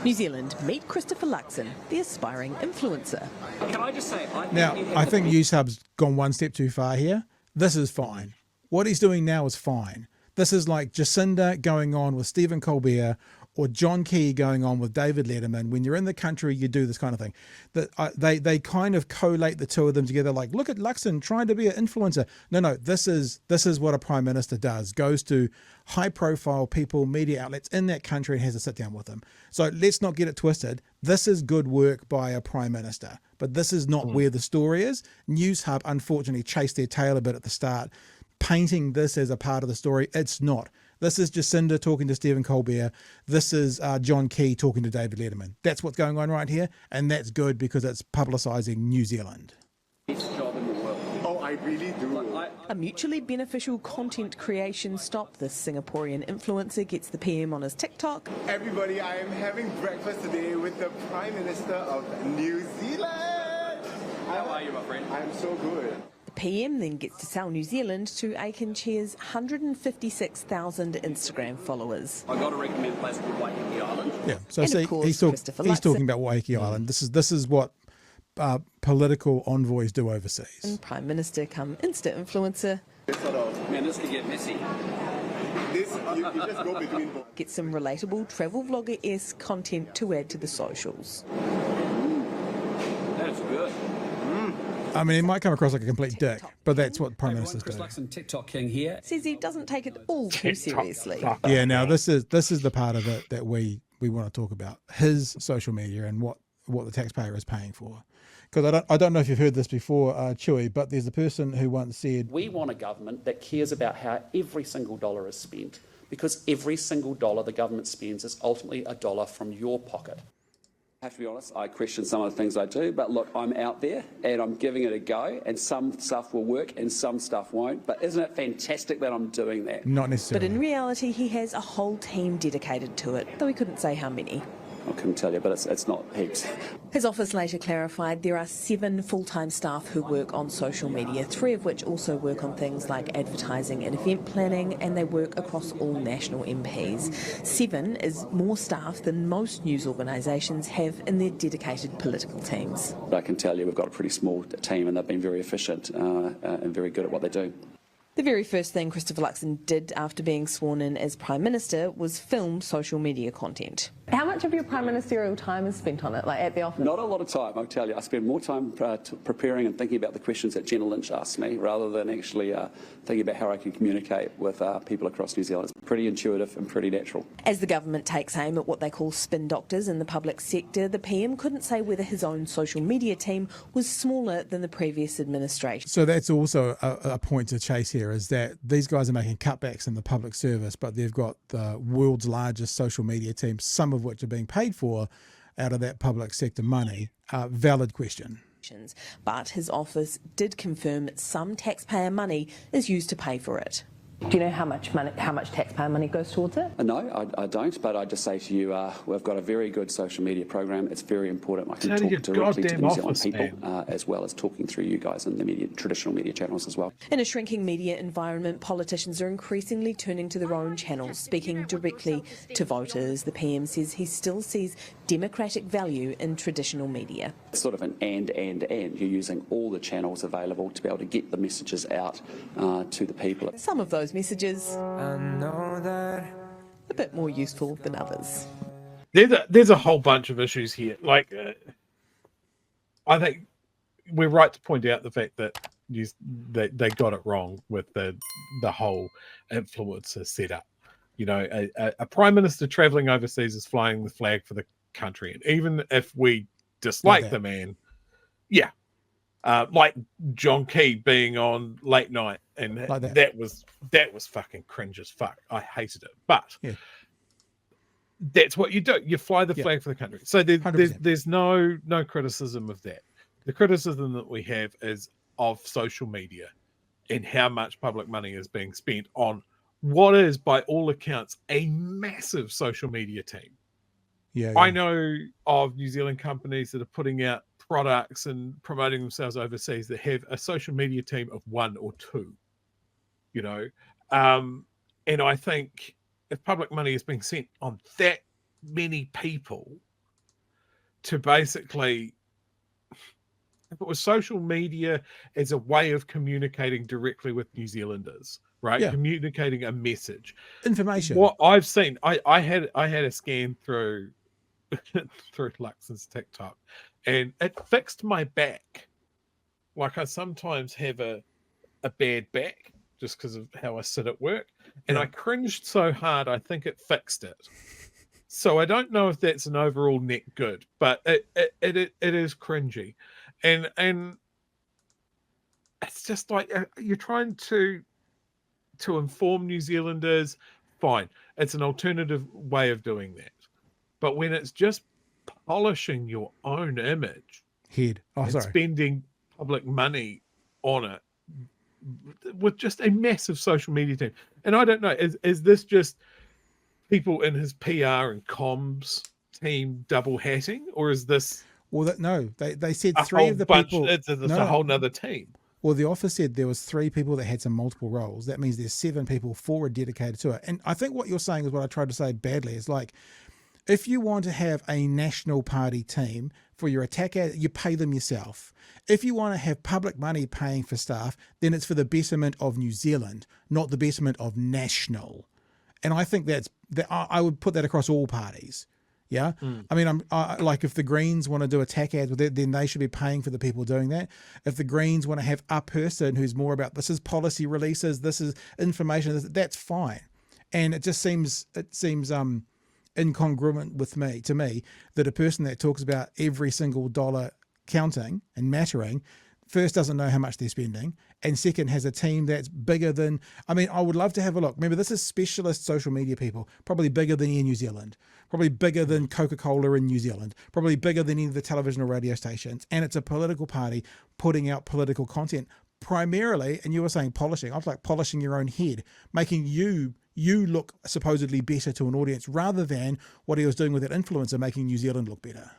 New Zealand, meet Christopher Luxon, the aspiring influencer. Can I just say, I think Newshub's gone one step too far here. This is fine. What he's doing now is fine. This is like Jacinda going on with Stephen Colbert or John Key going on with David Letterman. When you're in the country, you do this kind of thing. They kind of collate the two of them together. Like, look at Luxon trying to be an influencer. No, this is what a prime minister does. Goes to high profile people, media outlets in that country and has to sit down with them. So let's not get it twisted. This is good work by a prime minister, but this is not where the story is. Newshub unfortunately chased their tail a bit at the start, painting this as a part of the story. It's not. This is Jacinda talking to Stephen Colbert. This is John Key talking to David Letterman. That's what's going on right here, and that's good because it's publicising New Zealand. best job in the world. Oh, I really do. A mutually beneficial content creation stop. The Singaporean influencer gets the PM on his TikTok. Everybody, I am having breakfast today with the Prime Minister of New Zealand. How are you, my friend? I'm so good. The PM then gets to sell New Zealand to Aiken Chair's 156,000 Instagram followers. I got to recommend a place called Waiheke Island. Yeah, so And of see, course, he's Christopher talking Luxon. about Waiheke Island. This is what political envoys do overseas. And Prime Minister come Insta influencer This sort of, Man, this could get messy. this, you just go between both. gets some relatable travel vlogger-esque content to add to the socials. That's good. I mean, he might come across like a complete dick, but that's what prime ministers Chris do. Luxon, TikTok King here. Says he doesn't take it all too seriously. Yeah, now this is the part of it that we want to talk about, his social media and what the taxpayer is paying for. Because I don't know if you've heard this before, Chewy, but there's a person who once said, We want a government that cares about how every single dollar is spent, because every single dollar the government spends is ultimately a dollar from your pocket. I have to be honest, I question some of the things I do, but look, I'm out there and I'm giving it a go, and some stuff will work and some stuff won't. But isn't it fantastic that I'm doing that? not But necessarily. in reality, he has a whole team dedicated to it, though he couldn't say how many. I couldn't tell you, but it's not heaps. His office later clarified there are 7 full-time staff who work on social media, 3 of which also work on things like advertising and event planning, and they work across all national MPs. 7 is more staff than most news organisations have in their dedicated political teams. But I can tell you we've got a pretty small team and they've been very efficient and very good at what they do. The very first thing Christopher Luxon did after being sworn in as Prime Minister was film social media content. How much of your prime ministerial time is spent on it, like at the office? Not a lot of time, I'll tell you. I spend more time preparing and thinking about the questions that Jenna Lynch asked me rather than actually thinking about how I can communicate with people across New Zealand. It's pretty intuitive and pretty natural. As the government takes aim at what they call spin doctors in the public sector, the PM couldn't say whether his own social media team was smaller than the previous administration. So that's also a point to chase here, is that these guys are making cutbacks in the public service, but they've got the world's largest social media team, some of which are being paid for out of that public sector money. Valid question. But his office did confirm some taxpayer money is used to pay for it. Do you know how much taxpayer money goes towards it? No, I don't, but I just say to you, we've got a very good social media program. It's very important. I can Turn your talk directly to goddamn New Zealand office, people, as well as talking through you guys in the media, traditional media channels as well. In a shrinking media environment, politicians are increasingly turning to their own channels, speaking directly to voters. The PM says he still sees democratic value in traditional media. It's sort of an and. You're using all the channels available to be able to get the messages out to the people. Some of those messages a bit more useful than others. There's a whole bunch of issues here. Like, I think we're right to point out the fact that they got it wrong with the whole influencer setup. You know, a prime minister traveling overseas is flying the flag for the country, and even if we dislike the man, yeah. Like John Key being on late night, and Like that was fucking cringe as fuck. I hated it, but that's what you do. You fly the flag for the country. So there's no criticism of that. The criticism that we have is of social media and how much public money is being spent on what is, by all accounts, a massive social media team. I know of New Zealand companies that are putting out products and promoting themselves overseas that have a social media team of 1 or 2, you know. And I think if public money is being spent on that many people, to basically, if it was social media as a way of communicating directly with New Zealanders, right? Yeah. Communicating a message. Information. What I've seen, I had a scan through through Lux's TikTok, and it fixed my back. Like, I sometimes have a bad back just because of how I sit at work, and I cringed so hard I think it fixed it. So I don't know if that's an overall net good, but it is cringy, and it's just like, you're trying to inform New Zealanders. Fine, it's an alternative way of doing that, but when it's just polishing your own image, spending public money on it with just a massive social media team, and I don't know, is this just people in his PR and comms team double hatting, or is this? Well, they said three of the people. It's a whole nother team. Well, the office said there was 3 people that had some multiple roles. That means there's 7 people, 4 are dedicated to it. And I think what you're saying is what I tried to say badly. Is like, if you want to have a national party team for your attack ad, you pay them yourself. If you want to have public money paying for staff, then it's for the betterment of New Zealand, not the betterment of national. And I think I would put that across all parties. Yeah. I mean, like, if the Greens want to do attack ads with it, then they should be paying for the people doing that. If the Greens want to have a person who's more about, this is policy releases, this is information, that's fine. And it just seems incongruent to me that a person that talks about every single dollar counting and mattering, first, doesn't know how much they're spending, and second, has a team that's bigger than, I mean, I would love to have a look. Remember, this is specialist social media people, probably bigger than Air New Zealand, probably bigger than Coca-Cola in New Zealand, probably bigger than any of the television or radio stations. And it's a political party putting out political content primarily, and you were saying polishing. I was like, polishing your own head, making you look supposedly better to an audience, rather than what he was doing with that influencer, making New Zealand look better.